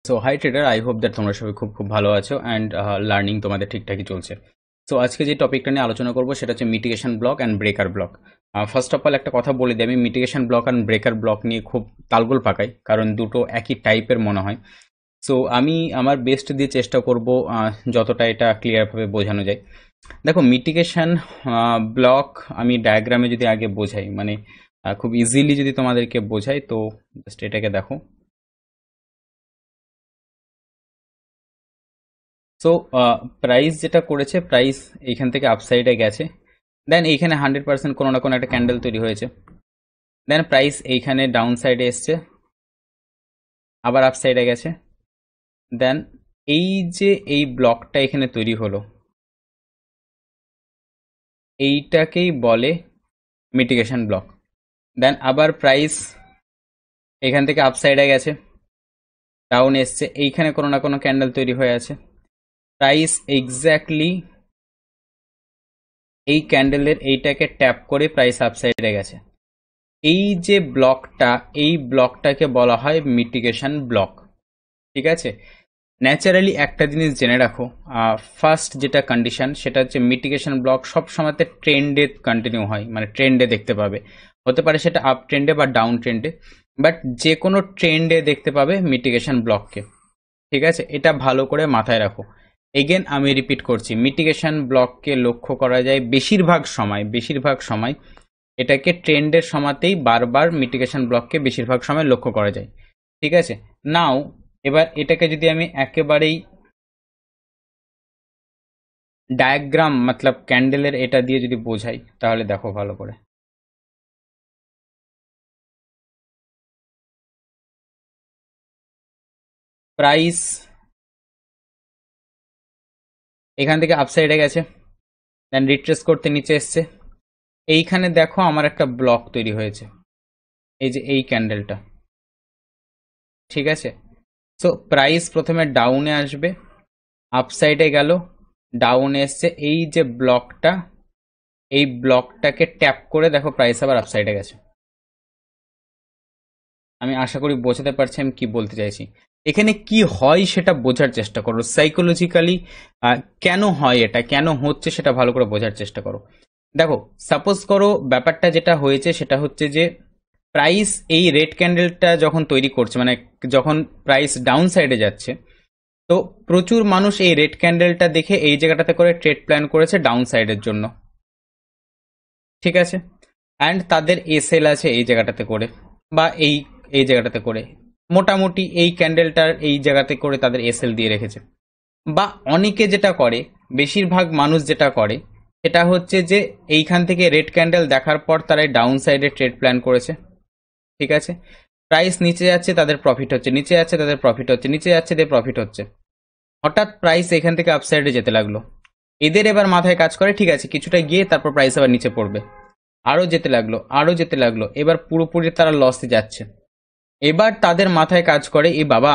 So hi trader, I hope that তোমরা সবাই খুব খুব ভালো আছো অ্যান্ড লার্নিং তোমাদের ঠিকঠাকই চলছে। সো আজকে যে টপিকটা নিয়ে আলোচনা করবো সেটা হচ্ছে mitigation block and breaker block. First of all একটা কথা বলে দিই, আমি mitigation block and breaker block নিয়ে খুব তালগোল পাকাই, কারণ দুটো একই টাইপের মনে হয়। সো আমি আমার বেস্ট দিয়ে চেষ্টা করব যতটা এটা ক্লিয়ারভাবে বোঝানো যায়। দেখো, মিটিগেশন ব্লক আমি ডায়াগ্রামে যদি আগে বোঝাই, মানে খুব ইজিলি যদি তোমাদেরকে বোঝাই, তো জাস্ট এটাকে দেখো। সো প্রাইস যেটা করেছে, প্রাইস এইখান থেকে আপসাইডে গেছে, দেন এইখানে 100% কোনো না কোনো একটা ক্যান্ডেল তৈরি হয়েছে, দেন প্রাইস এইখানে ডাউন সাইডে এসছে, আবার আপসাইডে গেছে, দেন এই যে এই ব্লকটা এখানে তৈরি হলো, এইটাকেই বলে মিটিগেশন ব্লক। দেন আবার প্রাইস এখান থেকে আপসাইডে গেছে, ডাউন এসছে, এইখানে কোনো না কোনো ক্যান্ডেল তৈরি হয়ে আছে, প্রাইস এক্স্যাক্টলি এই ক্যান্ডেলের এইটাকে ট্যাপ করে প্রাইস আপসাইডে গেছে। এই যে ব্লকটা, এই ব্লকটাকে বলা হয় মিটিগেশন ব্লক। ঠিক আছে, ন্যাচারালি একটা জিনিস জেনে রাখো, ফার্স্ট যেটা কন্ডিশন সেটা হচ্ছে মিটিগেশন ব্লক সব সময়তে ট্রেন্ডে কন্টিনিউ হয়, মানে ট্রেন্ডে দেখতে পাবে, হতে পারে সেটা আপ ট্রেন্ডে বা ডাউন ট্রেন্ডে, বাট যে কোনো ট্রেন্ডে দেখতে পাবে মিটিগেশন ব্লককে। ঠিক আছে, এটা ভালো করে মাথায় রাখো। এগেন আমি রিপিট করছি, মিটিগেশন ব্লককে লক্ষ্য করা যায় বেশিরভাগ সময় এটাকে ট্রেন্ডের সময়তেই বারবার মিটিগেশন ব্লককে বেশিরভাগ সময় লক্ষ্য করা যায়। ঠিক আছে, নাও এবার এটাকে যদি আমি একেবারেই ডায়াগ্রাম মতলব ক্যান্ডেলের এটা দিয়ে যদি বোঝাই, তাহলে দেখো ভালো করে। প্রাইস এখান থেকে আপসাইডে গেছে, দেন রিট্রেস করতে নিচে এসছে, এইখানে দেখো আমার একটা ব্লক তৈরি হয়েছে, এই যে এই ক্যান্ডেলটা। ঠিক আছে, সো প্রাইস প্রথমে ডাউনে আসবে, আপসাইডে গেল, ডাউনে এসছে, এই যে ব্লকটা, এই ব্লকটাকে ট্যাপ করে দেখো প্রাইস আবার আপসাইডে গেছে। আমি আশা করি বোঝাতে পারছি আমি কি বলতে চাইছি। এখানে কি হয় সেটা বোঝার চেষ্টা করো, সাইকোলজিক্যালি কেন হয় এটা, কেন হচ্ছে সেটা ভালো করে বোঝার চেষ্টা করো। দেখো, সাপোজ করো ব্যাপারটা যেটা হয়েছে সেটা হচ্ছে যে প্রাইস এই রেড ক্যান্ডেলটা যখন তৈরি করছে, মানে যখন প্রাইস ডাউন সাইডে যাচ্ছে, তো প্রচুর মানুষ এই রেড ক্যান্ডেলটা দেখে এই জায়গাটাতে করে ট্রেড প্ল্যান করেছে ডাউন সাইডের জন্য। ঠিক আছে, অ্যান্ড তাদের এসএল আছে এই জায়গাটাতে করে, বা এই এই জায়গাটাতে করে, মোটামুটি এই ক্যান্ডেলটার এই জায়গাতে করে তাদের এসএল দিয়ে রেখেছে। বা অনেকে যেটা করে, বেশিরভাগ মানুষ যেটা করে সেটা হচ্ছে যে এইখান থেকে রেড ক্যান্ডেল দেখার পর তারা ডাউন সাইডে ট্রেড প্ল্যান করেছে। ঠিক আছে, প্রাইস নিচে যাচ্ছে তাদের প্রফিট হচ্ছে, নিচে যাচ্ছে তাদের প্রফিট হচ্ছে, নিচে যাচ্ছে তাদের প্রফিট হচ্ছে, হঠাৎ প্রাইস এখান থেকে আপসাইডে যেতে লাগলো, এদের এবার মাথায় কাজ করে ঠিক আছে কিছুটা গিয়ে তারপর প্রাইস আবার নিচে পড়বে, আরো যেতে লাগলো, আরো যেতে লাগলো, এবার পুরোপুরি তারা লসে যাচ্ছে। এবার তাদের মাথায় কাজ করে, এ বাবা,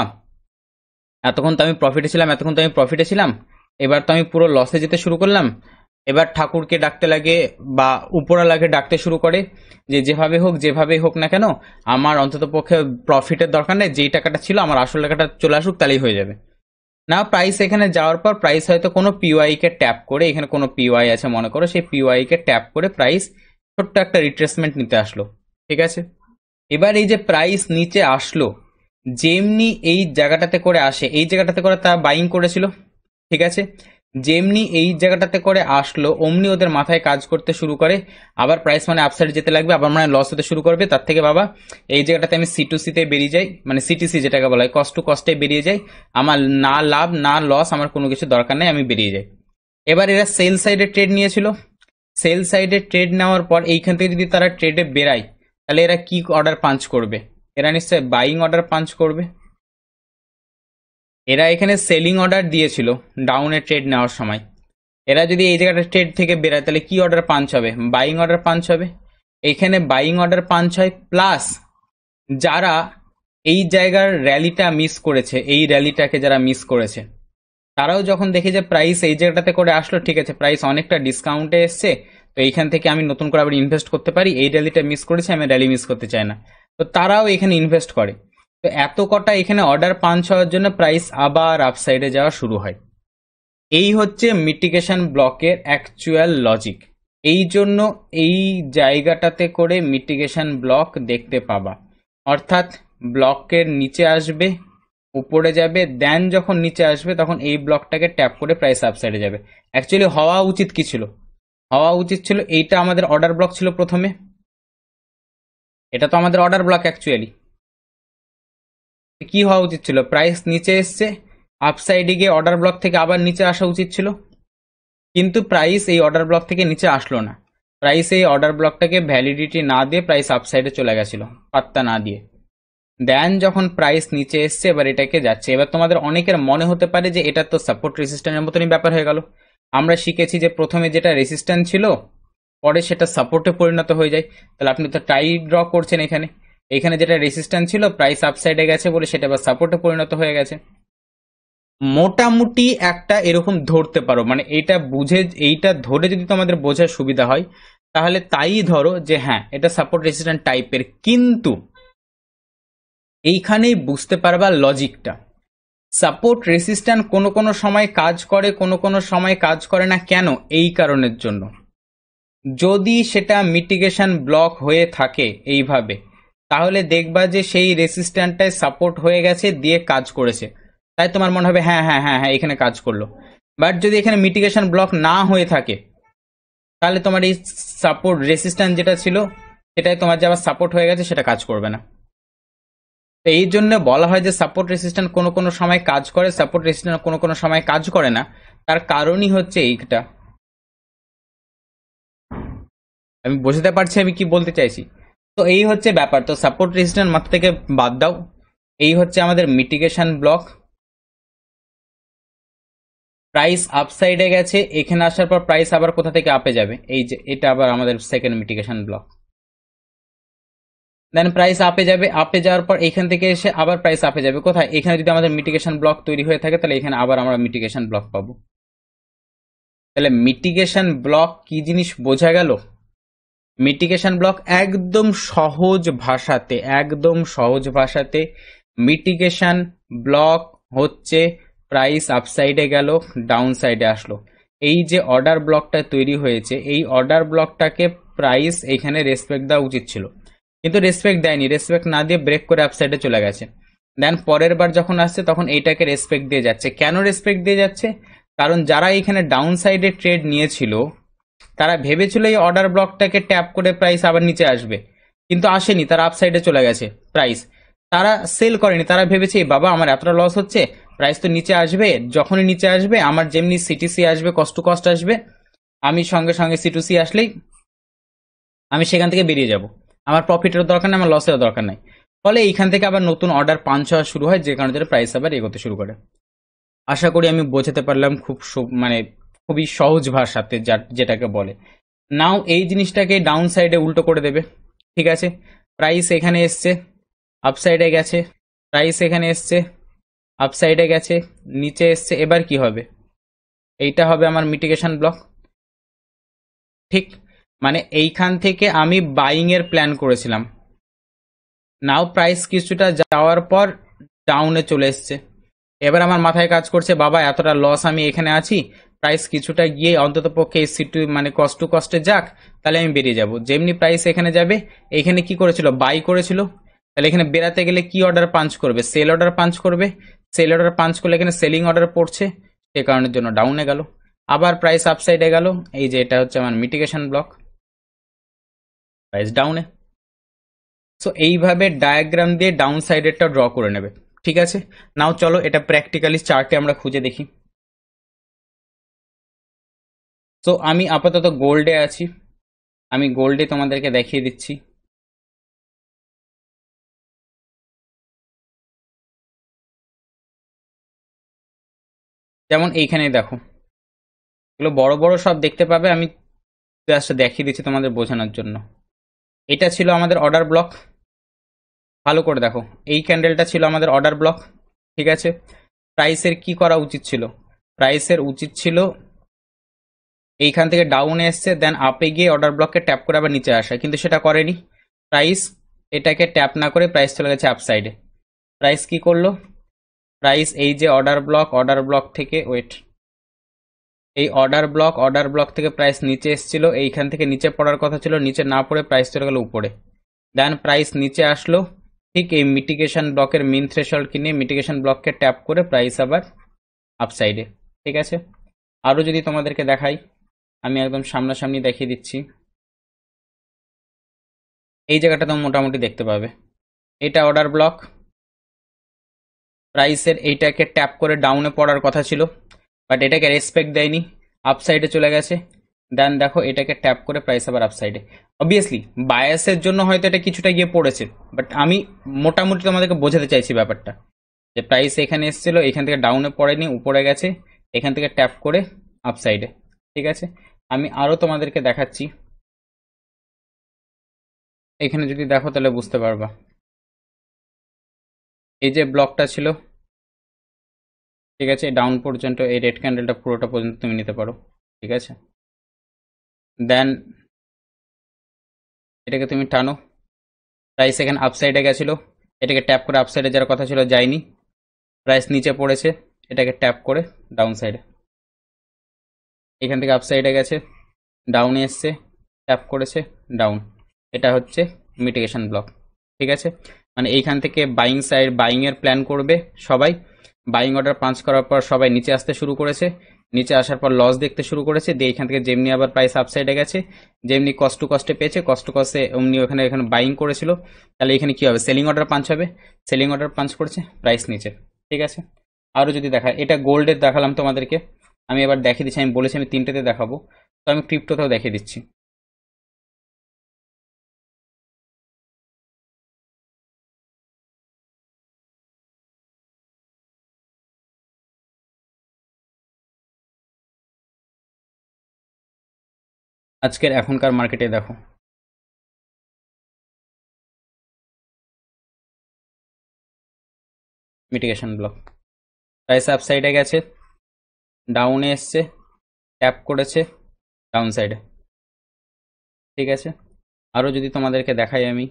এতক্ষণ তো আমি প্রফিটে ছিলাম, এতক্ষণ তো আমি প্রফিটে ছিলাম, এবার তো আমি পুরো লসে যেতে শুরু করলাম। এবার ঠাকুরকে ডাকতে লাগে বা উপরালাকে ডাকতে শুরু করে যে যেভাবে হোক যেভাবেই হোক না কেন, আমার অন্তত পক্ষে প্রফিটের দরকার নেই, যেই টাকাটা ছিল আমার আসল টাকাটা চলে আসুক তাহলেই হয়ে যাবে। না, প্রাইস এখানে যাওয়ার পর প্রাইস হয়তো কোনো পিওয়াই কে ট্যাপ করে, এখানে কোনো পিওয়াই আছে মনে করো, সেই পিওয়াই কে ট্যাপ করে প্রাইস ছোট্ট একটা রিট্রেসমেন্ট নিতে আসলো। ঠিক আছে, এবার এই যে প্রাইস নিচে আসলো, যেমনি এই জায়গাটাতে করে আসে, এই জায়গাটাতে করে তারা বাইং করেছিল। ঠিক আছে, যেমনি এই জায়গাটাতে করে আসলো অমনি ওদের মাথায় কাজ করতে শুরু করে, আবার প্রাইস মানে আপসাইড যেতে লাগবে, আবার মানে লস হতে শুরু করবে, তার থেকে বাবা এই জায়গাটাতে আমি C2C-তে বেরিয়ে যাই, মানে সিটিসি যেটাকে বলা হয়, কস্ট টু কস্টে বেরিয়ে যাই, আমার না লাভ না লস, আমার কোনো কিছু দরকার নেই, আমি বেরিয়ে যাই। এবার এরা সেল সাইডে ট্রেড নিয়েছিল, সেল সাইডে ট্রেড নেওয়ার পর এইখান থেকে যদি তারা ট্রেডে বেরায়, তাহলে এরা কি অর্ডার পাঞ্চ করবে? এরা নিশ্চয় বাইং অর্ডার পাঞ্চ করবে। এরা এখানে সেলিং অর্ডার দিয়েছিল ডাউনে ট্রেড নেওয়ার সময়, এরা যদি এই জায়গাটা ট্রেড থেকে বেরায় তাহলে কি অর্ডার পাঞ্চ হবে? বাইং অর্ডার পাঞ্চ হবে। এইখানে বাইং অর্ডার পাঞ্চ হয়, প্লাস যারা এই জায়গার র্যালিটা মিস করেছে, এই র্যালিটাকে যারা মিস করেছে, তারাও যখন দেখে যে প্রাইস এই জায়গাটাতে করে আসলো, ঠিক আছে প্রাইস অনেকটা ডিসকাউন্টে এসছে, তো এইখান থেকে আমি নতুন করে আবার ইনভেস্ট করতে পারি, এই র্যালিটা মিস করেছে, আমি র্যালি মিস করতে চাই না, তো তারাও এখানে ইনভেস্ট করে। তো এত কটা এখানে অর্ডার পাঞ্চ হওয়ার জন্য প্রাইস আবার আপসাইডে যাওয়া শুরু হয়। এই হচ্ছে মিটিগেশন ব্লকের অ্যাকচুয়াল লজিক। এই জন্য এই জায়গাটাতে করে মিটিগেশন ব্লক দেখতে পাবা, অর্থাৎ ব্লকের নিচে আসবে, উপরে যাবে, দেন যখন নিচে আসবে তখন এই ব্লকটাকে ট্যাপ করে প্রাইস আপসাইডে যাবে। অ্যাকচুয়ালি হওয়া উচিত কি ছিল? হওয়া উচিত ছিল এইটা আমাদের অর্ডার ব্লক ছিল প্রথমে, এটা তো আমাদের অর্ডার ব্লক অ্যাকচুয়ালি। কি হওয়া উচিত ছিল? প্রাইস নিচে এসছে, আপসাইডে গিয়ে অর্ডার ব্লক থেকে আবার নিচে আসা উচিত ছিল, কিন্তু প্রাইস এই অর্ডার ব্লক থেকে নিচে আসলো না। প্রাইস এই অর্ডার ব্লকটাকে ভ্যালিডিটি না দিয়ে প্রাইস আপসাইডে চলে গেছিল, পাত্তা না দিয়ে। দেন যখন প্রাইস নিচে এসছে এবার এটাকে যাচ্ছে। এবার তোমাদের অনেকের মনে হতে পারে যে এটা তো সাপোর্ট রেজিস্ট্যান্সের মতনই ব্যাপার হয়ে গেল। আমরা শিখেছি যে প্রথমে যেটা রেজিস্ট্যান্স ছিল পরে সেটা সাপোর্টে পরিণত হয়ে যায়। তাহলে আপনি তো টাই ড্র করছেন এখানে, এখানে যেটা রেজিস্ট্যান্স ছিল প্রাইস আপসাইডে গেছে বলে সেটা আবার সাপোর্টে পরিণত হয়ে গেছে। মোটামুটি একটা এরকম ধরতে পারো, মানে এইটা বুঝে, এইটা ধরে যদি তোমাদের বোঝার সুবিধা হয় তাহলে তাই ধরো যে হ্যাঁ এটা সাপোর্ট রেজিস্ট্যান্স টাইপের। কিন্তু এইখানেই বুঝতে পারবা লজিকটা। সাপোর্ট রেজিস্ট্যান্স কোনো কোনো সময় কাজ করে, কোনো কোনো সময় কাজ করে না। কেন? এই কারণের জন্য, যদি সেটা মিটিগেশন ব্লক হয়ে থাকে এইভাবে, তাহলে দেখবা যে সেই রেজিস্ট্যান্সটায় সাপোর্ট হয়ে গেছে দিয়ে কাজ করেছে, তাই তোমার মনে হবে হ্যাঁ হ্যাঁ হ্যাঁ হ্যাঁ এখানে কাজ করলো। বাট যদি এখানে মিটিগেশন ব্লক না হয়ে থাকে তাহলে তোমার এই সাপোর্ট রেজিস্ট্যান্স যেটা ছিল সেটাই তোমার যে আবার সাপোর্ট হয়ে গেছে সেটা কাজ করবে না। তো এই জন্য বলা হয় যে সাপোর্ট রেজিস্ট্যান্স কোনো কোনো সময় কাজ করে, সাপোর্ট রেজিস্ট্যান্স কোনো কোনো সময় কাজ করে না। তার কারণই হচ্ছে এইটা। আমি বুঝতে পারছি আমি কি বলতে চাইছি। তো এই হচ্ছে ব্যাপার। তো সাপোর্ট রেজিস্ট্যান্স মাথা থেকে বাদ দাও, এই হচ্ছে আমাদের মিটিগেশন ব্লক। প্রাইস আপসাইডে গেছে, এখানে আসার পর প্রাইস আবার কোথা থেকে আপে যাবে, এই যে এটা আবার আমাদের সেকেন্ড মিটিগেশন ব্লক। দেন প্রাইস আপে যাবে, আপে যাওয়ার পর এখান থেকে এসে আবার প্রাইস আপে যাবে কোথায়? এখানে যদি আমাদের মিটিগেশন ব্লক তৈরি হয়ে থাকে তাহলে এখানে আবার আমরা মিটিগেশন ব্লক পাবো। তাহলে মিটিগেশন ব্লক কি জিনিস বোঝা গেল? মিটিগেশন ব্লক একদম সহজ ভাষাতে, একদম সহজ ভাষাতে মিটিগেশন ব্লক হচ্ছে প্রাইস আপসাইডে গেল, ডাউন সাইডে আসলো। এই যে অর্ডার ব্লকটা তৈরি হয়েছে, এই অর্ডার ব্লকটাকে প্রাইস এখানে রেসপেক্ট দেওয়া উচিত ছিল, কিন্তু রেসপেক্ট দেয়নি। রেসপেক্ট না দিয়ে ব্রেক করে আপসাইডে চলে গেছে। দেন পরের বার যখন আসছে তখন এইটাকে রেসপেক্ট দিয়ে যাচ্ছে। কেন রেসপেক্ট দিয়ে যাচ্ছে? কারণ যারা এখানে ডাউন সাইডে ট্রেড নিয়েছিল তারা ভেবেছিল এই অর্ডার ব্লকটাকে ট্যাপ করে প্রাইস আবার নিচে আসবে, কিন্তু আসেনি, তারা আপসাইডে চলে গেছে প্রাইস। তারা সেল করেনি, তারা ভেবেছে বাবা আমার এতটা লস হচ্ছে, প্রাইস তো নিচে আসবে, যখনই নিচে আসবে আমার যেমনি সিটিসি আসবে, কস্ট টু কস্ট আসবে, আমি সঙ্গে সঙ্গে সিটুসি আসলেই আমি সেখান থেকে বেরিয়ে যাব, আমার প্রফিটেরও দরকার নেই, আমার লসেরও দরকার নাই। ফলে এইখান থেকে আবার নতুন অর্ডার পাঞ্চ হওয়া শুরু হয়, যে কারণে প্রাইস আবার এগোতে শুরু করে। আশা করি আমি বোঝাতে পারলাম খুব মানে খুবই সহজ ভাষাতে, যেটাকে বলে। নাও এই জিনিসটাকে ডাউন সাইডে উল্টো করে দেবে। ঠিক আছে, প্রাইস এখানে এসছে, আপসাইডে গেছে, প্রাইস এখানে এসছে, আপসাইডে গেছে, নিচে এসছে, এবার কি হবে? এইটা হবে আমার মিটিগেশন ব্লক। ঠিক, মানে এইখান থেকে আমি বাইং এর প্ল্যান করেছিলাম, নাও প্রাইস কিছুটা যাওয়ার পর ডাউনে চলে এসছে। এবার আমার মাথায় কাজ করছে বাবা এতটা লস আমি এখানে আছি, প্রাইস কিছুটা গিয়ে অন্তত পক্ষে সিটু মানে কস্ট টু কস্টে যাক, তাহলে আমি বেরিয়ে যাব। যেমনি প্রাইস এখানে যাবে, এখানে কি করেছিল? বাই করেছিল, তাহলে এখানে বেরাতে গেলে কি অর্ডার পাঞ্চ করবে? সেল অর্ডার পাঞ্চ করবে। সেল অর্ডার পাঞ্চ করলে এখানে সেলিং অর্ডার পড়ছে, সে কারণের জন্য ডাউনে গেল। আবার প্রাইস আপসাইডে গেল, এই যে এটা হচ্ছে আমার মিটিগেশন ব্লক, প্রাইস ডাউনে। সো এইভাবে ডায়াগ্রাম দিয়ে ডাউন সাইডেরটা ড্র করে নেবে। ঠিক আছে, নাও চলো এটা প্র্যাকটিক্যালি চার্টে আমরা খুঁজে দেখি। তো আমি আপাতত গোল্ডে আছি, আমি গোল্ডে তোমাদেরকে দেখিয়ে দিচ্ছি। যেমন এইখানে দেখো, এগুলো বড় বড় সব দেখতে পাবে, আমি জাস্ট দেখিয়ে দিচ্ছি তোমাদের বোঝানোর জন্য। এটা ছিল আমাদের অর্ডার ব্লক, ভালো করে দেখো, এই ক্যান্ডেলটা ছিল আমাদের অর্ডার ব্লক। ঠিক আছে, প্রাইসের কি করা উচিত ছিল? প্রাইসের উচিত ছিল এইখান থেকে ডাউনে এসছে, দেন আপে গিয়ে অর্ডার ব্লককে ট্যাপ করে আবার নিচে আসা, কিন্তু সেটা করেনি। প্রাইস এটাকে ট্যাপ না করে প্রাইস চলে গেছে আপসাইডে। প্রাইস কি করলো, প্রাইস এই যে অর্ডার ব্লক থেকে এই অর্ডার ব্লক থেকে প্রাইস নিচে এসেছিল, এইখান থেকে নিচে পড়ার কথা ছিল, নিচে না পড়ে প্রাইস চলে গেল উপরে। দেন প্রাইস নিচে আসলো, ঠিক এই মিটিগেশন ব্লকের মিন থ্রেশহোল্ড কিনে মিটিগেশন ব্লককে ট্যাপ করে প্রাইস আবার আপসাইডে। ঠিক আছে, আরো যদি তোমাদেরকে দেখাই, আমি একদম সামনাসামনি দেখিয়ে দিচ্ছি। এই জায়গাটা তো মোটামুটি দেখতে পাবে, এটা অর্ডার ব্লক, প্রাইসের এইটাকে ট্যাপ করে ডাউনে পড়ার কথা ছিল, বাট এটাকে রেসপেক্ট দেয়নি, আপসাইডে চলে গেছে। দেন দেখো এটাকে ট্যাপ করে প্রাইস আবার আপসাইডে। অবভিয়াসলি বায়াসের জন্য হয়তো এটা কিছুটা গিয়ে পড়েছে, বাট আমি মোটামুটি তোমাদেরকে বোঝাতে চাইছি ব্যাপারটা, যে প্রাইস এখানে এসেছিল, এখান থেকে ডাউনে পড়েনি, উপরে গেছে, এখান থেকে ট্যাপ করে আপসাইডে। ঠিক আছে, আমি আরো তোমাদেরকে দেখাচ্ছি, এখানে যদি দেখো তাহলে বুঝতে পারবা। এই যে ব্লকটা ছিল, ঠিক আছে, ডাউন পর্যন্ত এই রেড ক্যান্ডেলটা পুরোটা পর্যন্ত তুমি নিতে পারো। ঠিক আছে, দেন এটাকে তুমি টানো, প্রাইস এখানে আপসাইডে গেছিল, এটাকে ট্যাপ করে আপসাইডে যাওয়ার কথা ছিল, যায়নি, প্রাইস নিচে পড়েছে, এটাকে ট্যাপ করে ডাউন সাইডে, এখান থেকে আপসাইডে গেছে, ডাউনে এসছে, ট্যাপ করেছে, ডাউন। এটা হচ্ছে মিটিগেশন ব্লক। ঠিক আছে, মানে এইখান থেকে বাইং সাইড, বাইং এর প্ল্যান করবে সবাই, বাইং অর্ডার পাঞ্চ করার পর সবাই নিচে আসতে শুরু করেছে, নিচে আসার পর লস দেখতে শুরু করেছে, দিয়ে এখান থেকে যেমনি আবার প্রাইস আপসাইডে গেছে, যেমনি কস্ট টু কস্টে পেয়েছে, কস্ট টু কস্টে অমনি এখানে বাইং করেছিল, তাহলে এখানে কি হবে, সেলিং অর্ডার পাঞ্চ হবে, সেলিং অর্ডার পাঞ্চ করেছে, প্রাইস নিচে। ঠিক আছে, আরো যদি দেখায়, এটা গোল্ডের দেখালাম তোমাদেরকে, আমি এবার দেখিয়ে দিচ্ছি, আমি বলেছি আমি তিনটেতে দেখাবো, তো আমি ক্রিপ্টোতেও দেখিয়ে দিচ্ছি। আজকের এখনকার মার্কেটে দেখো, মিটিগেশন ব্লক, প্রাইস আপ সাইডে গেছে, ডাউনে এসছে, ট্যাপ করেছে, ডাউন সাইডে। ঠিক আছে, আরো যদি তোমাদেরকে দেখাই আমি,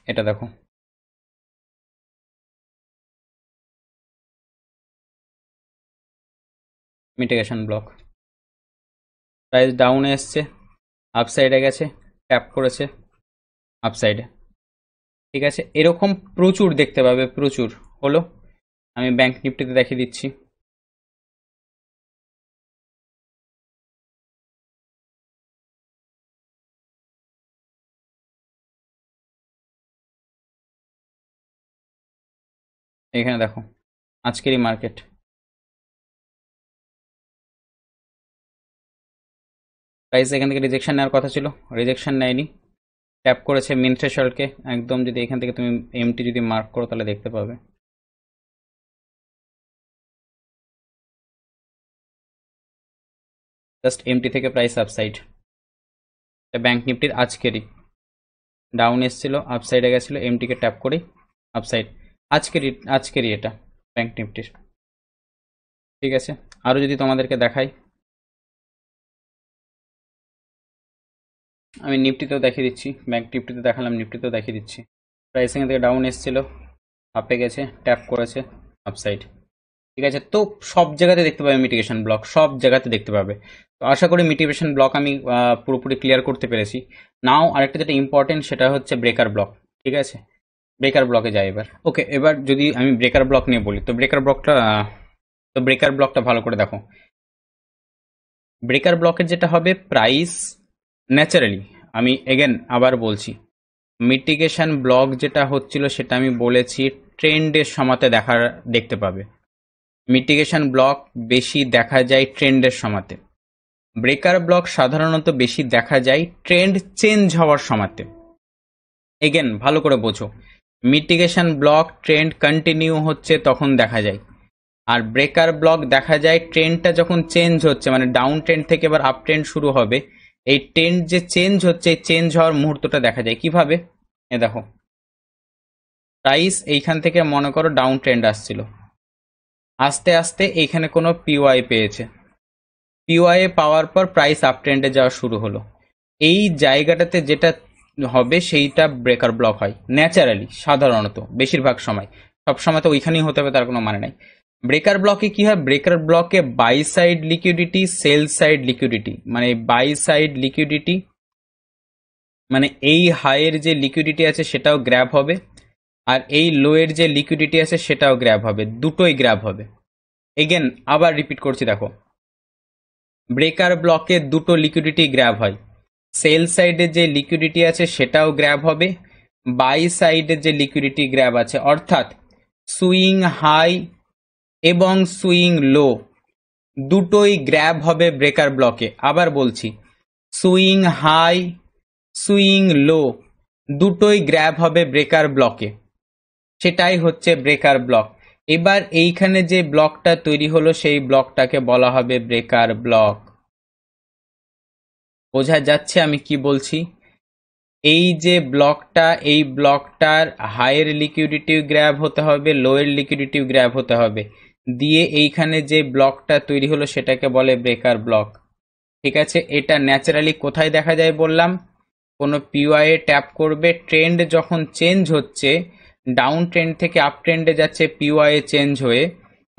এটা দেখো, মিটিগেশন ব্লক, প্রাইস ডাউনে এসছে, আপ সাইডে গেছে, ট্যাপ করেছে, আপ সাইডে। ঠিক আছে, এরকম প্রচুর দেখতে পাবে, প্রচুর হলো। আমি ব্যাংক নিফটিতে দেখিয়ে দিচ্ছি, এখানে দেখো আজকেরই মার্কেট, প্রাইস এখান থেকে রিজেকশন নেওয়ার কথা ছিল, রিজেকশন নেয়নি, ট্যাপ করেছে মিন থ্রেশহোল্ডকে, একদম যদি এখান থেকে তুমি এমটি যদি মার্ক করো তাহলে দেখতে পাবে, জাস্ট এমটি থেকে প্রাইস আপসাইড। ব্যাংক নিফটির আজকেরই ডাউন এসেছিল, আপসাইডে গেছিল, এমটিকে ট্যাপ করেই আপসাইড, আজকেরই এটা ব্যাংক নিফটির। ঠিক আছে, আরো যদি তোমাদেরকে দেখাই, আমি নিফটিতেও দেখিয়ে দিচ্ছি, ব্যাংক নিফটিতে দেখালাম, নিফটিতেও দেখিয়ে দিচ্ছি। প্রাইস এখান থেকে ডাউন এসেছিল, আপে গেছে, ট্যাপ করেছে, আপসাইড। ঠিক আছে, তো সব জায়গাতে দেখতে পাবে মিটিগেশন ব্লক, সব জায়গাতে দেখতে পাবে। তো আশা করি মিটিগেশন ব্লক আমি পুরোপুরি ক্লিয়ার করতে পেরেছি। নাও আরেকটা যেটা ইম্পর্টেন্ট সেটা হচ্ছে ব্রেকার ব্লক। ঠিক আছে, ব্রেকার ব্লকে যাই এবার। ওকে, এবার যদি আমি ব্রেকার ব্লক নিয়ে বলি, তো ব্রেকার ব্লকটা ভালো করে দেখো। ব্রেকার ব্লকের যেটা হবে, প্রাইস ন্যাচারালি, আমি এগেন আবার বলছি, মিটিগেশন ব্লক যেটা হচ্ছিল সেটা আমি বলেছি ট্রেন্ডের সমাতে দেখতে পাবে। মিটিগেশন ব্লক বেশি দেখা যায় ট্রেন্ডের সমাতে, ব্রেকার ব্লক সাধারণত বেশি দেখা যায় ট্রেন্ড চেঞ্জ হওয়ার সমাতে। এগেন ভালো করে বোঝো, মিটিগেশন ব্লক ট্রেন্ড কন্টিনিউ হচ্ছে তখন দেখা যায়, আর ব্রেকার ব্লক দেখা যায় ট্রেন্ডটা যখন চেঞ্জ হচ্ছে, মানে ডাউন ট্রেন্ড থেকে এবার আপ ট্রেন্ড শুরু হবে, এই ট্রেন্ড যে চেঞ্জ হচ্ছে, এই চেঞ্জ হওয়ার মুহূর্তটা দেখা যায় কিভাবে, এ দেখো, প্রাইস এইখান থেকে মনে করো ডাউন ট্রেন্ড আসছিল, আস্তে আস্তে এইখানে কোনো পিওয়াই পেয়েছে, পিওয়াই পাওয়ার পর প্রাইস আপ ট্রেন্ডে যাওয়া শুরু হলো। এই জায়গাটাতে যেটা হবে সেইটা ব্রেকার ব্লক হয় ন্যাচারালি, সাধারণত বেশিরভাগ সময়। সব সময় তো ওইখানেই হতে হবে তার কোনো মানে নাই। ব্রেকার ব্লকে কি হয়, ব্রেকার ব্লকে buy side liquidity, sell side liquidity, মানে বাই সাইড লিকুইডিটি মানে এই হাইয়ের যে লিকুইডিটি আছে সেটাও গ্র্যাব হবে, আর এই লোয়ের যে লিকুইডিটি আছে সেটাও গ্র্যাব হবে, দুটোই গ্র্যাব হবে। এগেন আবার রিপিট করছি, দেখো ব্রেকার ব্লকে দুটো লিকুইডিটি গ্র্যাব হয়, সেল সাইডে যে লিকুইডিটি আছে সেটাও গ্র্যাব হবে, বাই সাইডে যে লিকুইডিটি গ্র্যাব আছে, অর্থাৎ সুইং হাই এবং সুইং লো দুটোই গ্র্যাব হবে ব্রেকার ব্লকে। আবার বলছি, সুইং হাই সুইং লো দুটোই গ্র্যাব হবে ব্রেকার ব্লকে, সেটাই হচ্ছে ব্রেকার ব্লক। এবার এইখানে যে ব্লকটা তৈরি হলো সেই ব্লকটাকে বলা হবে ব্রেকার ব্লক। বোঝা যাচ্ছে আমি কি বলছি? এই যে ব্লকটা, এই ব্লকটার হাইয়ের লিকুইডিটি গ্র্যাব হতে হবে, লোয়ের লিকুইডিটি গ্র্যাব হতে হবে, দিয়ে এইখানে যে ব্লকটা তৈরি হলো সেটাকে বলে ব্রেকার ব্লক। ঠিক আছে, এটা ন্যাচারালি কোথায় দেখা যায় বললাম, কোনো পিওয়াই এ ট্যাপ করবে, ট্রেন্ড যখন চেঞ্জ হচ্ছে, ডাউন ট্রেন্ড থেকে আপ ট্রেন্ডে যাচ্ছে পিওয়াই এ চেঞ্জ হয়ে,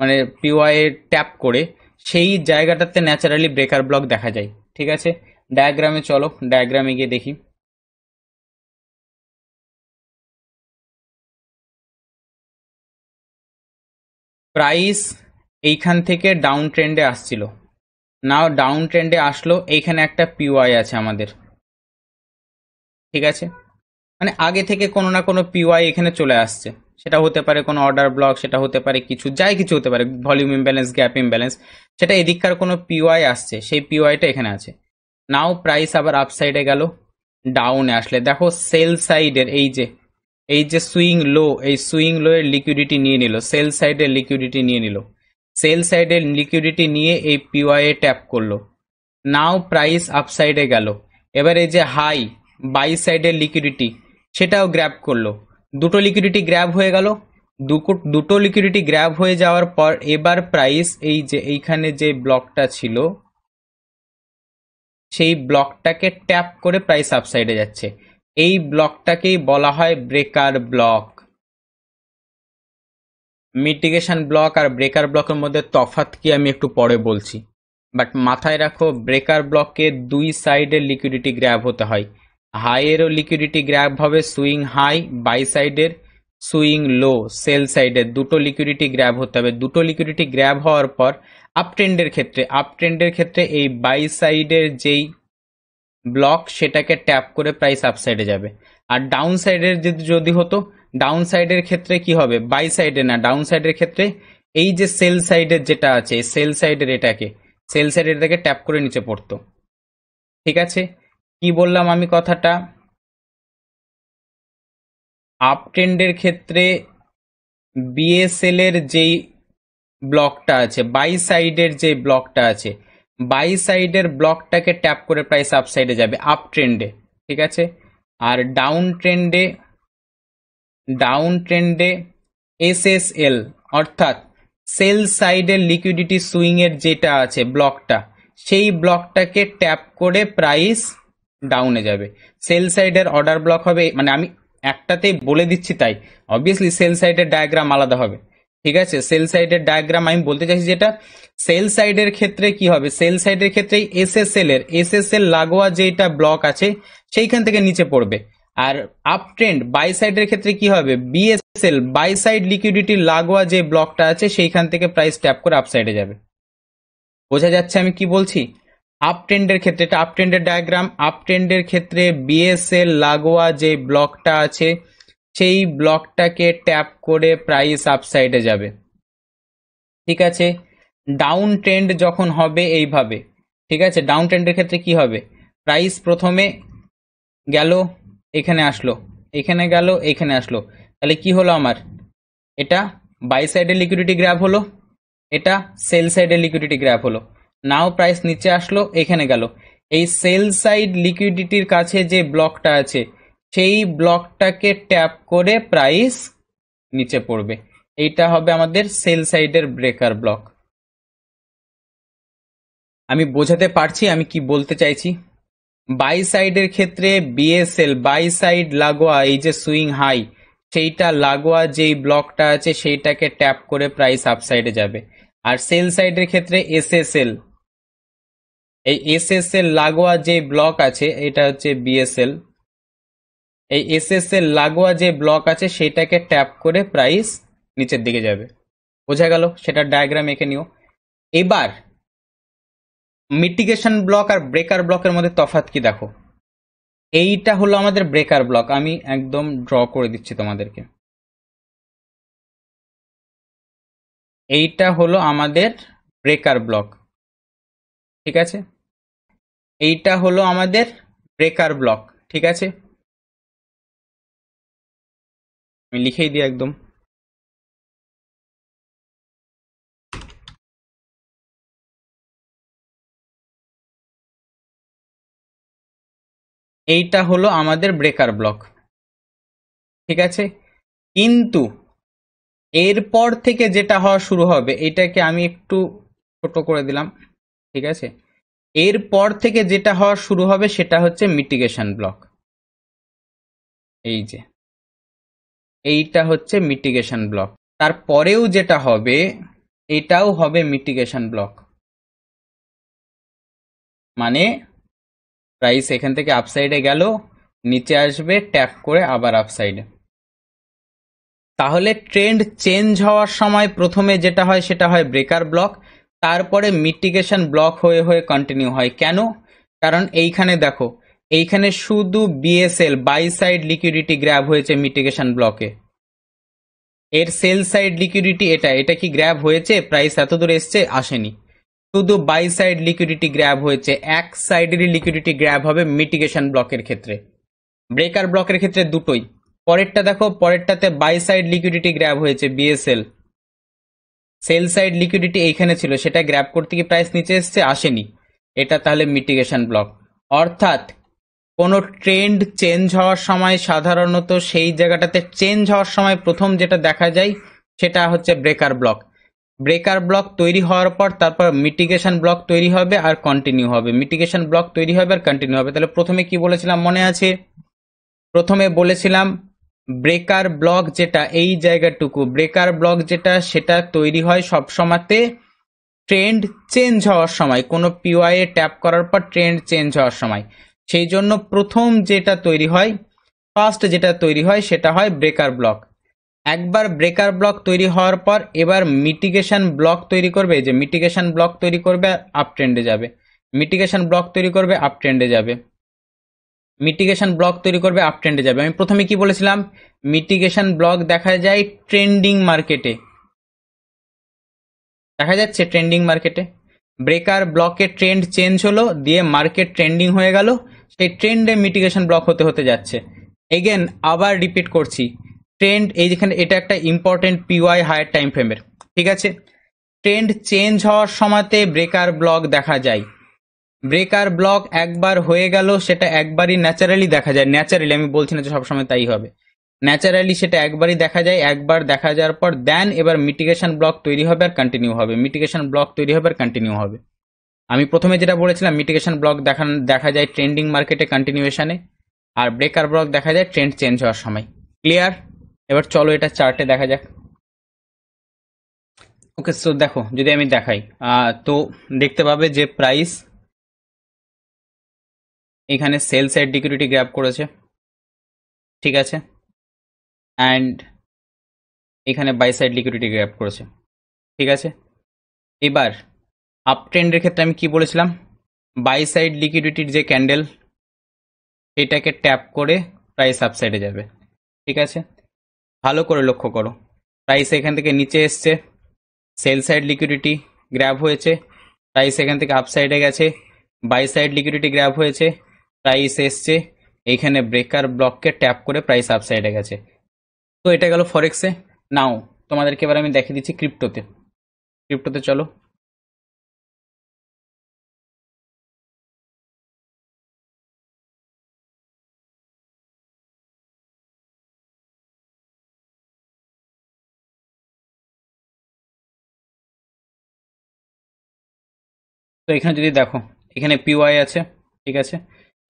মানে পিওয়াই এ ট্যাপ করে, সেই জায়গাটাতে ন্যাচারালি ব্রেকার ব্লক দেখা যায়। ঠিক আছে, ডায়াগ্রামে চলো, ডায়াগ্রামে গিয়ে দেখি। প্রাইস এইখান থেকে ডাউন ট্রেন্ডে আসছিল, নাও ডাউন ট্রেন্ডে আসলো, এইখানে একটা পিওয়াই আছে আমাদের। ঠিক আছে, মানে আগে থেকে কোনো না কোনো পিওয়াই এখানে চলে আসছে, সেটা হতে পারে কোনো অর্ডার ব্লক, সেটা হতে পারে কিছু, যাই কিছু হতে পারে, ভলিউম ইমব্যালেন্স, গ্যাপ ইমব্যালেন্স, সেটা এদিককার কোনো পিওয়াই আসছে, সেই পিওয়াইটা এখানে আছে। নাও প্রাইস আবার আপসাইডে গেল, ডাউনে আসলে দেখো সেল সাইডের এই যে সুইং লো, এই সুইং লো এর লিকুইডিটি নিয়ে নিল, সেল সাইডের লিকুইডিটি নিয়ে নিল, সেল সাইডের লিকুইডিটি নিয়ে এই পিওয়াই এ ট্যাপ করলো, নাও প্রাইস আপসাইডে গেল। এবার এই যে হাই বাই সাইডের লিকুইডিটি সেটাও গ্র্যাব করলো, দুটো লিকুইডিটি গ্র্যাব হয়ে গেল। দুটো লিকুইডিটি গ্র্যাব হয়ে যাওয়ার পর এবার প্রাইস এই যে এইখানে যে ব্লকটা ছিল সেই ব্লকটাকে ট্যাপ করে প্রাইস আপসাইডে যাচ্ছে, এই ব্লকটাকেই বলা হয় ব্রেকার ব্লক। মিটিগেশন ব্লক আর ব্রেকার ব্লকের মধ্যে তফাৎ কি আমি একটু পরে বলছি, বাট মাথায় রাখো ব্রেকার ব্লকে দুই সাইডের লিকুইডিটি গ্র্যাব হতে হয়, হাইয়েরও লিকুইডিটি গ্র্যাব হবে সুইং হাই, বাই সাইডের সুইং লো, সেল সাইডের দুটো লিকুইডিটি গ্র্যাব হতে হবে। দুটো লিকুইডিটি গ্র্যাব হওয়ার পর আপ ট্রেন্ডের ক্ষেত্রে এই বাই সাইডের যেই ব্লক সেটাকে ট্যাপ করে প্রাইস আপসাইডে যাবে। আর ডাউন সাইডের যদি হতো, ডাউন সাইডের ক্ষেত্রে কি হবে, বাই সাইডে না, ডাউন সাইডের ক্ষেত্রে এই যে সেল সাইডের যেটা আছে, সেল সাইডের এটাকে ট্যাপ করে নিচে পড়তো। ঠিক আছে, কি বললাম আমি কথাটা, আপ ট্রেন্ডের ক্ষেত্রে বিএসএল এর যেই ব্লকটা আছে, বাই সাইডের যে ব্লকটা আছে, বাই সাইডের ব্লকটাকে ট্যাপ করে প্রাইস আপ সাইডে যাবে আপ ট্রেন্ডে। ঠিক আছে, আর ডাউন ট্রেন্ডে এসএসএল অর্থাৎ সেল সাইডের লিকুইডিটি সুইং এর যেটা আছে ব্লকটা, সেই ব্লকটাকে ট্যাপ করে প্রাইস ডাউনে যাবে। সেল সাইডের অর্ডার ব্লক হবে, মানে আমি একটাতেই বলে দিচ্ছি তাই, অবভিয়াসলি সেল সাইডের ডায়াগ্রাম আলাদা হবে। ঠিক আছে, সেল সাইডের ডায়াগ্রাম আমি বলতে চাইছি যেটা, সেল সাইডের ক্ষেত্রে কি হবে, সেল সাইডের ক্ষেত্রে এসএসএল লাগোয়া যেটা ব্লক আছে সেইখান থেকে নিচে পড়বে। আর আপ ট্রেন্ড বাই সাইডের ক্ষেত্রে কি হবে, বিএসএল বাই সাইড লিকুইডিটি লাগোয়া যে ব্লকটা আছে সেইখান থেকে প্রাইস ট্যাপ করে আপ সাইডে যাবে। বোঝা যাচ্ছে আমি কি বলছি? আপ ট্রেন্ডের ক্ষেত্রে, এটা আপ ট্রেন্ডের ডায়াগ্রাম, আপ ট্রেন্ডের ক্ষেত্রে বিএসএল লাগোয়া যে ব্লকটা আছে সেই ব্লকটাকে ট্যাপ করে প্রাইস আপ সাইডে যাবে। ঠিক আছে, ডাউন ট্রেন্ড যখন হবে এইভাবে, ঠিক আছে, ডাউন ট্রেন্ডের ক্ষেত্রে কি হবে, প্রাইস প্রথমে গেল এখানে আসলো, এখানে গেল এখানে আসলো, তাহলে কি হলো আমার, এটা বাই সাইডের লিকুইডিটি গ্র্যাব হলো, এটা সেল সাইডের লিকুইডিটি গ্র্যাব হলো। নাও প্রাইস নিচে আসলো, এখানে গেল, এই সেল সাইড লিকুইডিটির কাছে যে ব্লকটা আছে সেই ব্লকটাকে ট্যাপ করে প্রাইস নিচে পড়বে। এইটা হবে আমাদের সেল সাইডের ব্রেকার ব্লক। আমি বোঝাতে পারছি আমি কি বলতে চাইছি? বাই সাইডের ক্ষেত্রে বিএসএল বাই সাইড লাগোয়া এই যে সুইং হাই, সেইটা লাগোয়া যেই ব্লকটা আছে সেইটাকে ট্যাপ করে প্রাইস আপসাইডে যাবে। আর সেল সাইডের ক্ষেত্রে এসএসএল, এই এসএসএল লাগোয়া যে ব্লক আছে এটা হচ্ছে বিএসএল, এই এসএসএল লাগোয়া যে ব্লক আছে সেটাকে ট্যাপ করে প্রাইস নিচের দিকে যাবে। বোঝা গেল? সেটা ডায়াগ্রাম এঁকে নিও। এবার মিটিগেশন ব্লক আর ব্রেকার ব্লকের মধ্যে তফাৎ কি দেখো। এইটা হলো আমাদের ব্রেকার ব্লক, আমি একদম ড্র করে দিচ্ছি তোমাদেরকে। এইটা হলো আমাদের ব্রেকার ব্লক, ঠিক আছে? এইটা হলো আমাদের ব্রেকার ব্লক, ঠিক আছে? আমি লিখেই দিই একদম। এইটা হলো আমাদের ব্রেকার ব্লক, ঠিক আছে? কিন্তু এরপর থেকে যেটা হওয়া শুরু হবে, এটাকে আমি একটু ছোট করে দিলাম, ঠিক আছে? এরপর থেকে যেটা হওয়া শুরু হবে সেটা হচ্ছে মিটিগেশন ব্লক। এই যে এইটা হচ্ছে মিটিগেশন ব্লক। তারপরেও যেটা হবে এটাও হবে মিটিগেশন ব্লক। মানে প্রাইস এখান থেকে আপসাইডে গেল, নিচে আসবে ট্যাপ করে আবার আপসাইডে। তাহলে ট্রেন্ড চেঞ্জ হওয়ার সময় প্রথমে যেটা হয় সেটা হয় ব্রেকার ব্লক, তারপরে মিটিগেশন ব্লক হয়ে হয়ে কন্টিনিউ হয়। কেন? কারণ এইখানে দেখো, এইখানে শুধু BSL buy side liquidity grab হয়েছে মিটিগেশন ব্লকে। এর সেল সাইড লিকুইডিটি এটা এটা কি গ্র্যাব হয়েছে? প্রাইস এত দূর এসছে? আসেনি। শুধু বাই সাইড লিকুইডিটি গ্র্যাব হয়েছে। এক সাইডেরই লিকুইডিটি গ্র্যাব হবে মিটিগেশন ব্লকের ক্ষেত্রে। ব্রেকার ব্লকের ক্ষেত্রে দুটোই। পরেরটা দেখো, পরেরটাতে বাই সাইড লিকুইডিটি গ্র্যাব হয়েছে বিএসএল, সেল সাইড লিকুইডিটি এইখানে ছিল, সেটা গ্র্যাব করতে কি প্রাইস নিচে এসছে? আসেনি। এটা তাহলে মিটিগেশন ব্লক। অর্থাৎ কোনো ট্রেন্ড চেঞ্জ হওয়ার সময় সাধারণত সেই জায়গাটাতে চেঞ্জ হওয়ার সময় প্রথম যেটা দেখা যায় সেটা হচ্ছে ব্রেকার ব্লক। ব্রেকার ব্লক তৈরি হওয়ার পর তারপর মিটিগেশন ব্লক তৈরি হবে আর কন্টিনিউ হবে, মিটিগেশন ব্লক তৈরি হবে আর কন্টিনিউ হবে। তাহলে প্রথমে কি বলেছিলাম মনে আছে? প্রথমে বলেছিলাম ব্রেকার ব্লক যেটা এই জায়গাটুকু, ব্রেকার ব্লক যেটা সেটা তৈরি হয় সব সময়তে ট্রেন্ড চেঞ্জ হওয়ার সময়, কোনো পিওয়াই এ ট্যাপ করার পর ট্রেন্ড চেঞ্জ হওয়ার সময়। সেই জন্য প্রথম যেটা তৈরি হয়, ফার্স্ট যেটা তৈরি হয় সেটা হয় ব্রেকার ব্লক। একবার ব্রেকার ব্লক তৈরি হওয়ার পর এবার মিটিগেশন ব্লক তৈরি করবে, যে মিটিগেশন ব্লক তৈরি করবে আপ ট্রেন্ডে যাবে, মিটিগেশন ব্লক তৈরি করবে আপ ট্রেন্ডে যাবে, মিটিগেশন ব্লক তৈরি করবে আপ ট্রেন্ডে যাবে। আমি প্রথমে কি বলেছিলাম? মিটিগেশন ব্লক দেখা যায় ট্রেন্ডিং মার্কেটে, দেখা যাচ্ছে ট্রেন্ডিং মার্কেটে। ব্রেকার ব্লকে ট্রেন্ড চেঞ্জ হলো, দিয়ে মার্কেট ট্রেন্ডিং হয়ে গেল, সেই ট্রেন্ডে মিটিগেশন ব্লক হতে হতে যাচ্ছে। এগেন আবার রিপিট করছি, ট্রেন্ড এই যেখানে এটা একটা ইম্পর্টেন্ট পিওয়াই হায়ার টাইম ফ্রেমের, ঠিক আছে? ট্রেন্ড চেঞ্জ হওয়ার সময়তে ব্রেকার ব্লক দেখা যায়। ব্রেকার ব্লক একবার হয়ে গেল, সেটা একবারই ন্যাচারালি দেখা যায়। ন্যাচারালি, আমি বলছি না যে সবসময় তাই হবে, ন্যাচারালি সেটা একবারই দেখা যায়। একবার দেখা যাওয়ার পর দেন এবার মিটিগেশন ব্লক তৈরি হবে আর কন্টিনিউ হবে, মিটিগেশন ব্লক তৈরি হবে আর কন্টিনিউ হবে। আমি প্রথমে যেটা বলেছিলাম মিটিগেশন ব্লক দেখা যায় ট্রেন্ডিং মার্কেটে কন্টিনিউশনে, আর ব্রেকার ব্লক দেখা যায় ট্রেন্ড চেঞ্জ হওয়ার সময়। ক্লিয়ার? এবার চলো এটা চার্টে দেখা যাক। ওকে, সো দেখো যদি আমি দেখাই তো দেখতে পাবে যে প্রাইস এখানে সেল সাইড লিকুইডিটি গ্র্যাব করেছে, ঠিক আছে? অ্যান্ড এখানে বাই সাইড লিকুইডিটি গ্র্যাব করেছে, ঠিক আছে? এবার আপ ট্রেন্ডের ক্ষেত্রে আমি কি বলেছিলাম? বাই সাইড লিকুইডিটির যে ক্যান্ডেল এটাকে ট্যাপ করে প্রাইস আপসাইডে যাবে, ঠিক আছে? ভালো করে লক্ষ্য করো, প্রাইস এখান থেকে নিচে এসছে, সেল সাইড লিকুইডিটি গ্র্যাব হয়েছে, প্রাইস এখান থেকে আপসাইডে গেছে, বাই সাইড লিকুইডিটি গ্র্যাব হয়েছে, প্রাইস এসছে এইখানে ব্রেকার ব্লককে ট্যাপ করে প্রাইস আপসাইডে গেছে। তো এটা গেল ফরেক্সে। নাও তোমাদেরকে এবার আমি দেখিয়ে দিচ্ছি ক্রিপ্টোতে। ক্রিপ্টোতে চলো। তো এখানে যদি দেখো, এখানে পিওয়াই আছে, ঠিক আছে,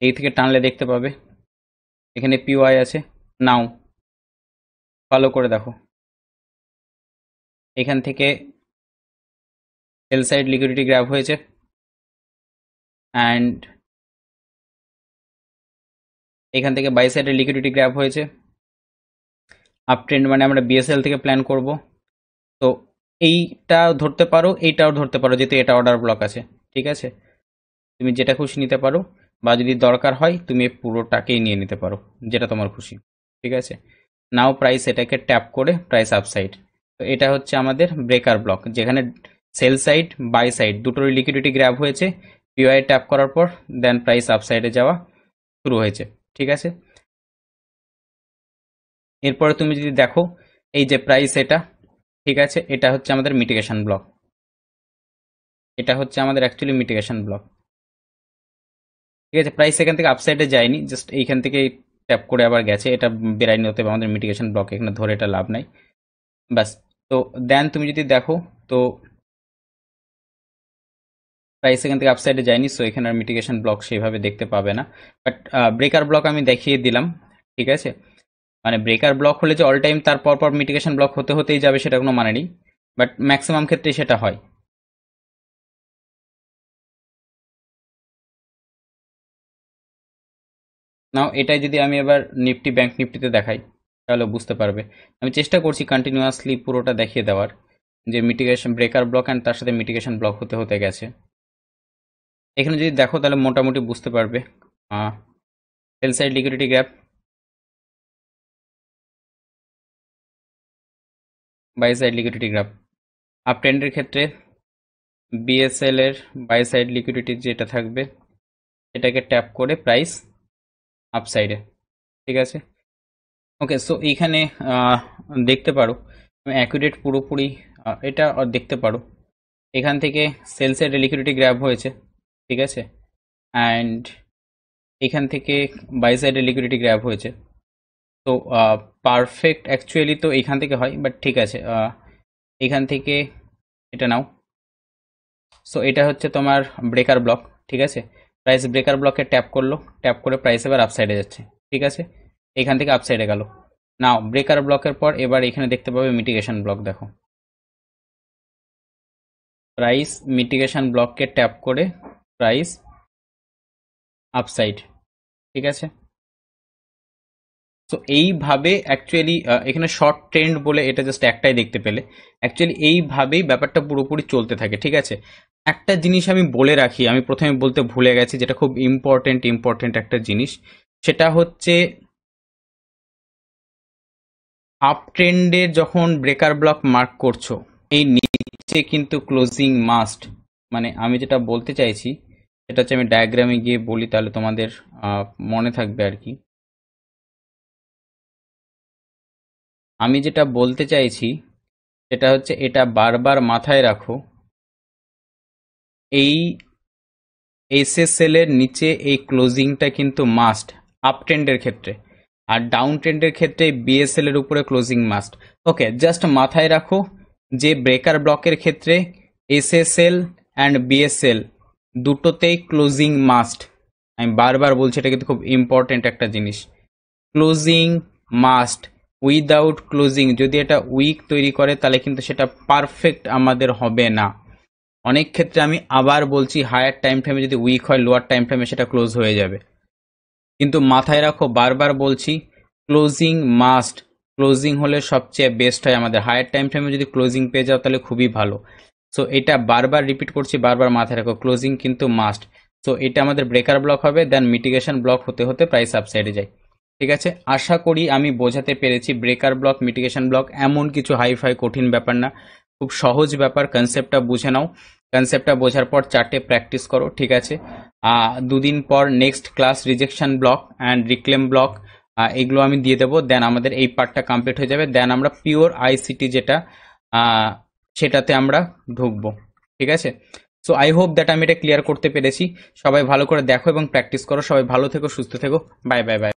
এই থেকে টানলে দেখতে পাবে এখানে পিওয়াই আছে। নাও ভালো করে দেখো, এখান থেকে সেল সাইড লিকুইডিটি গ্র্যাব হয়েছে, অ্যান্ড এখান থেকে বাই সাইডের লিকুইডিটি গ্র্যাব হয়েছে। আপ ট্রেন্ড মানে আমরা বিএসএল থেকে প্ল্যান করব। তো এইটাও ধরতে পারো, এইটাও ধরতে পারো, যেহেতু এটা অর্ডার ব্লক আছে, ঠিক আছে। তুমি যেটা খুশি নিতে পারো, বা যদি দরকার হয় তুমি পুরোটাকেই নিয়ে নিতে পারো, যেটা তোমার খুশি, ঠিক আছে। নাও প্রাইস এটাকে ট্যাপ করে প্রাইস আপসাইড। তো এটা হচ্ছে আমাদের ব্রেকার ব্লক, যেখানে সেল সাইড বাই সাইড দুটোরই লিকুইডিটি গ্র্যাব হয়েছে। পিওআই ট্যাপ করার পর দেন প্রাইস আপসাইডে যাওয়া শুরু হয়েছে, ঠিক আছে। এরপরে তুমি যদি দেখো, এই যে প্রাইস এটা, ঠিক আছে, এটা হচ্ছে আমাদের মিটিগেশন ব্লক। এটা হচ্ছে আমাদের অ্যাকচুয়ালি মিটিগেশন ব্লক, ঠিক আছে। প্রাইস এখান থেকে আপসাইডে যায়নি, জাস্ট এইখান থেকে ট্যাপ করে আবার গেছে, এটা বেরাইনি হতে হবে আমাদের মিটিগেশন ব্লক, এখানে ধরে এটা লাভ নাই, ব্যাস। তো দেন তুমি যদি দেখো, তো প্রাইস এখান থেকে আপসাইডে যায়নি, সো এখানে আর মিটিগেশন ব্লক সেইভাবে দেখতে পাবে না। বাট ব্রেকার ব্লক আমি দেখিয়ে দিলাম, ঠিক আছে। মানে ব্রেকার ব্লক হলে যে অল টাইম তার পর মিটিগেশন ব্লক হতে হতেই যাবে সেটা কোনো মানে নেই, বাট ম্যাক্সিমাম ক্ষেত্রে সেটা হয়। নাও এটাই যদি আমি এবার নিফটি ব্যাংক নিফটিতে দেখাই, তাহলে বুঝতে পারবে। আমি চেষ্টা করছি কন্টিনিউয়াসলি পুরোটা দেখিয়ে দেওয়ার, যে মিটিগেশন ব্রেকার ব্লক অ্যান্ড তার সাথে মিটিগেশন ব্লক হতে হতে গেছে। এখানে যদি দেখো তাহলে মোটামুটি বুঝতে পারবে। Sell side liquidity gap, buy side liquidity gap. Up ট্রেন্ডের ক্ষেত্রে বিএসএল এর বাই সাইড লিকুইডিটি যেটা থাকবে সেটাকে ট্যাপ করে প্রাইস আপসাইডে, ঠিক আছে। ওকে, সো এইখানে দেখতে পারো অ্যাকুরেট পুরোপুরি, এটা দেখতে পারো এখান থেকে সেল সাইডে লিকুইডিটি গ্র্যাব হয়েছে, ঠিক আছে, অ্যান্ড এখান থেকে বাই সাইডে লিকুইডিটি গ্র্যাব হয়েছে। তো পারফেক্ট অ্যাকচুয়ালি তো এখান থেকে হয়, বাট ঠিক আছে, এখান থেকে এটা নাও। সো এটা হচ্ছে তোমার ব্রেকার ব্লক, ঠিক আছে। প্রাইস ব্রেকার ব্লকে ট্যাপ করলো, ট্যাপ করে প্রাইস এবার আপসাইডে যাচ্ছে, ঠিক আছে, এখান থেকে আপসাইডে গেল। নাও ব্রেকার ব্লকের পর এবার এখানে দেখতে পাবে মিটিগেশন ব্লক, দেখো প্রাইস মিটিগেশন ব্লককে ট্যাপ করে প্রাইস আপসাইড, ঠিক আছে। তো এইভাবে অ্যাকচুয়ালি এখানে শর্ট ট্রেন্ড বলে এটা জাস্ট একটাই দেখতে পেলে, অ্যাকচুয়ালি এইভাবেই ব্যাপারটা পুরোপুরি চলতে থাকে, ঠিক আছে। একটা জিনিস আমি বলে রাখি, আমি প্রথমে বলতে ভুলে গেছি, যেটা খুব ইম্পর্টেন্ট একটা জিনিস, সেটা হচ্ছে আপ ট্রেন্ডে যখন ব্রেকার ব্লক মার্ক করছো, এই নিচে কিন্তু ক্লোজিং মাস্ট। মানে আমি যেটা বলতে চাইছি সেটা হচ্ছে, আমি ডায়াগ্রামে গিয়ে বলি তাহলে তোমাদের মনে থাকবে আর কি। আমি যেটা বলতে চাইছি সেটা হচ্ছে, এটা বারবার মাথায় রাখো, এই এসএসএল এর নিচে এই ক্লোজিংটা কিন্তু মাস্ট আপ ট্রেন্ডের ক্ষেত্রে, আর ডাউন ট্রেন্ডের ক্ষেত্রে বিএসএল এর উপরে ক্লোজিং মাস্ট। ওকে, জাস্ট মাথায় রাখো যে ব্রেকার ব্লকের ক্ষেত্রে এসএসএল অ্যান্ড বিএসএল দুটোতেই ক্লোজিং মাস্ট। আমি বারবার বলছি, এটা কিন্তু খুব ইম্পর্টেন্ট একটা জিনিস, ক্লোজিং মাস্ট। উইদাউট ক্লোজিং যদি এটা উইক তৈরি করে তাহলে কিন্তু সেটা পারফেক্ট আমাদের হবে না। অনেক ক্ষেত্রে আমি আবার বলছি, হায়ার টাইম ফ্রেমে যদি উইক হয়, লোয়ার টাইম ফ্রেমে সেটা ক্লোজ হয়ে যাবে। কিন্তু মাথায় রাখো, বারবার বলছি, ক্লোজিং মাস্ট। ক্লোজিং হলে সবচেয়ে বেস্ট হয় আমাদের। হায়ার টাইম ফ্রেমে যদি ক্লোজিং পেয়ে যাও তাহলে খুবই ভালো। সো এটা বারবার রিপিট করছি, বারবার মাথায় রাখো, ক্লোজিং কিন্তু মাস্ট। সো এটা আমাদের ব্রেকার ব্লক হবে, দেন মিটিগেশন ব্লক হতে হতে প্রাইস আপসাইডে যায়, ঠিক আছে। আশা করি আমি বোঝাতে পেরেছি। ব্রেকার ব্লক, মিটিগেশন ব্লক এমন কিছু হাইফাই কঠিন ব্যাপার না, খুব সহজ ব্যাপার। কনসেপ্টটা বুঝে নাও, কনসেপ্টটা বোঝার পর চারটে প্র্যাকটিস করো, ঠিক আছে। দুদিন পর next class rejection block and reclaim block, এগুলো আমি দিয়ে দেবো। দেন আমাদের এই পার্টটা কমপ্লিট হয়ে যাবে, দেন আমরা পিওর আইসিটি যেটা সেটাতে আমরা ঢুকবো, ঠিক আছে। সো আই হোপ দ্যাট আমি এটা ক্লিয়ার করতে পেরেছি। সবাই ভালো করে দেখো এবং প্র্যাকটিস করো। সবাই ভালো থেকো, সুস্থ থেকো, বাই বাই বাই।